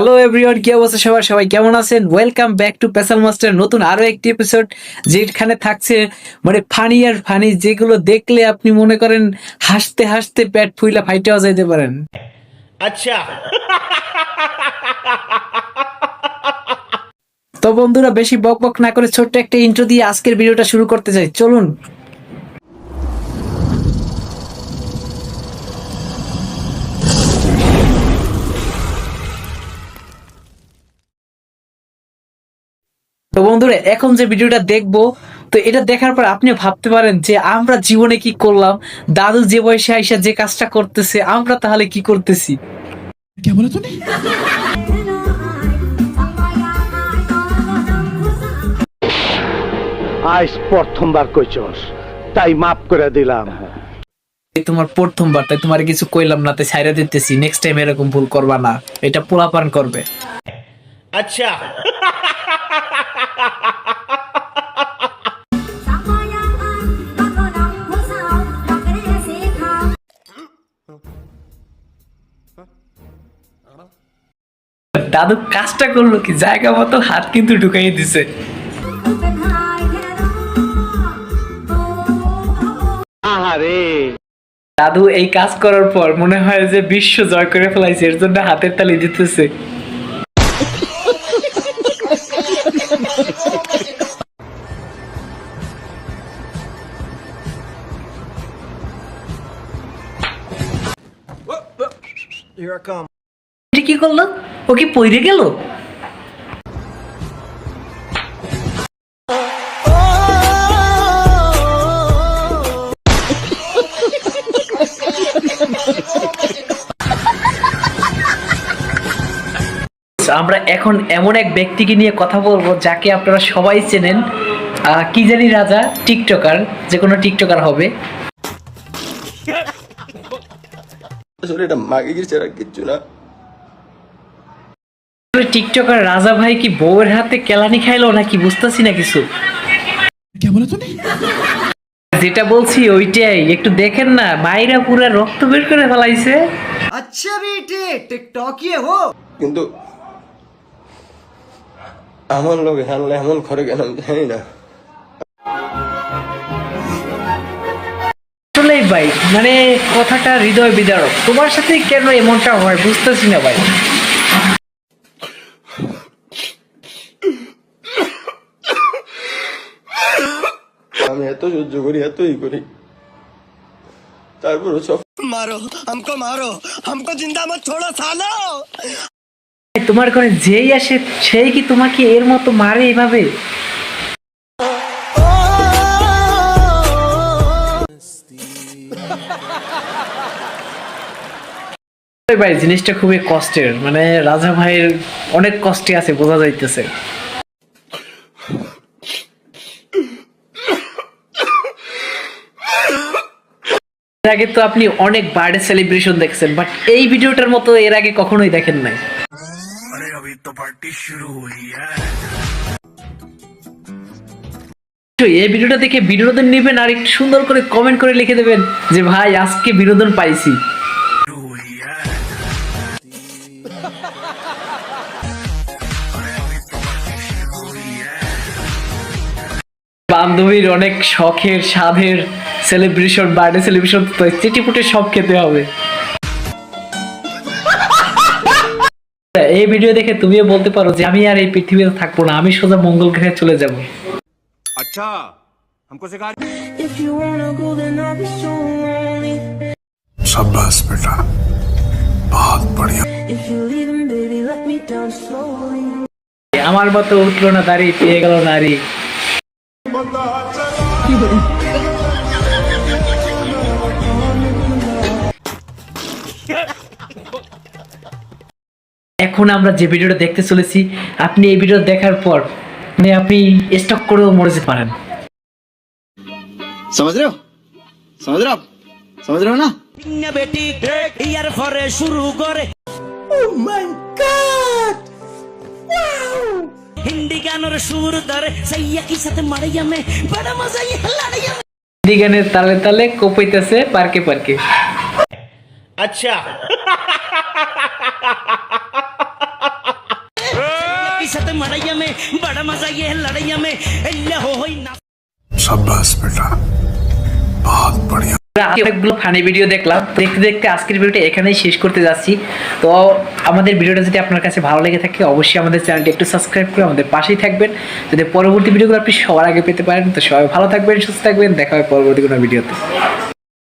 Hello everyone, কি অবস্থা সবার? সবাই কেমন আছেন? ওয়েলকাম ব্যাক টু পেসাল মাস্টার নতুন আরো একটি এপিসোড, যেখানে থাকছে মানে ফানি আর ফানি, যেগুলো দেখলে আপনি মনে করেন হাসতে হাসতে পেট ফুইলা ফাইটেও যাইতে পারেন। আচ্ছা। তো বন্ধুরা, বেশি বক বক না করে ছোট্ট একটা ইন্ট্রো দিয়ে আজকের ভিডিওটা শুরু করতে চাই, চলুন। তো বন্ধুরা, এখন যে ভিডিওটা দেখবো, তো এটা দেখার পর আপনি ভাবতে পারেন যে আমরা জীবনে কি করলাম, দাদু যে বয়সে আইসা যে কাজটা করতেছে, আমরা তাহলে কি করতেছি। क्या बोला तूने? আজ প্রথমবার কইছস, তাই মাফ করে দিলাম। এই তোমার প্রথমবার, তাই তোমার কিছু কইলাম না, তাই ছাইরা দিতেছি। নেক্সট টাইম এরকম ভুল করবা না, এটা পোলাপান করবে। আচ্ছা। দাদু কাজটা করলো কি, জায়গা মতো হাত কিন্তু ঢুকাই দিছে। আহারে, দাদু এই কাজ করার পর মনে হয় যে বিশ্ব জয় করে ফেলাইছে, এর জন্য হাতের তালি দিতেছে। এটা কি করলো? ও কি পইরে গেল? আমরা এখন এমন এক ব্যক্তিকে নিয়ে কথা বলবো যাকে আপনারা সবাই চেনেন। কি জানি রাজা, টিকটকার, যে কোনো টিকটকার হবে। আসলে এটা মাগে গেছে আর কিচ্ছু না। টিকটকার রাজা ভাই কি বউয়ের হাতে কেলানি খাইলো নাকি বুঝতেছি না কিছু। क्या बोला तूने? যেটা বলছি ওইটাই, একটু দেখেন না, মাইরা পুরা রক্ত বের করে ফেলাইছে। अच्छा बेटे टिकटॉकिए हो। কিন্তু আমার লোক হানলে এমন করে কেন আমি জানি না। আসলেই ভাই, মানে কথাটা হৃদয় বিদারক। তোমার সাথে কেন এমনটা হয় বুঝতেছি না ভাই। আমি এত সহ্য করি, এতই করি, তারপরে সব मारो हमको जिंदा मत छोड़ो सालो। তোমার ঘরে যেই আসে সেই কি তোমাকে এর মতো মারে এভাবে? ভাই জিনিসটা খুবই কষ্টের, মানে রাজা ভাইয়ের অনেক কষ্টে আছে, বোঝা যাইতেছে। এর আগে তো আপনি অনেক বার্থডে সেলিব্রেশন দেখছেন, বাট এই ভিডিওটার মতো এর আগে কখনোই দেখেন নাই। তো এই ভিডিওটা দেখে বিনোদন নেবেন আর একটু সুন্দর করে কমেন্ট করে লিখে দেবেন যে ভাই আজকে বিনোদন পাইছি। বান্ধবীর অনেক শখের সাধের সেলিব্রেশন, বার্থডে সেলিব্রেশন, তো চেটিপুটে সব খেতে হবে। এই ভিডিও দেখে তুমিও বলতে পারো যে আমি আর এই পৃথিবীতে থাকবো না, আমি সোজা মঙ্গল গ্রহে চলে যাব। আচ্ছা हमको सिखा। शाबाश बेटा, बहुत बढ़िया। আমার মতো উঠলো না দাড়ি, পেয়ে গেল নারী। এখন আমরা যে ভিডিওটা দেখতে চলেছি, আপনি এই ভিডিও দেখার পর মানে আপনি স্টক করেও মরে যেতে পারেন। समझ रहे हो समझ रहे हो ना। বেটি ইয়ার পরে শুরু করে হিন্দি গানের সুর ধরে সাইয়া কি সাথে মারিয়া মে বড় মজা ই লাড়িয়া। হিন্দি গানের তালে তালে কোপাইতেছে পার্কে পার্কে। अच्छा। साथ मड़ैया में बड़ा मजा ये है लड़ैया में एल्ले हो होई ना शाबाश बेटा बहुत बढ़िया অনেকগুলো ফানি ভিডিও দেখলাম, দেখতে দেখতে আজকের ভিডিওটা এখানেই শেষ করতে যাচ্ছি। তো আমাদের ভিডিওটা যদি আপনার কাছে ভালো লেগে থাকে অবশ্যই আমাদের চ্যানেলটি একটু সাবস্ক্রাইব করে আমাদের পাশেই থাকবেন, যাতে পরবর্তী ভিডিওগুলো আপনি সবার আগে পেতে পারেন। তো সবাই ভালো থাকবেন, সুস্থ থাকবেন, দেখা হবে পরবর্তী কোনো ভিডিওতে।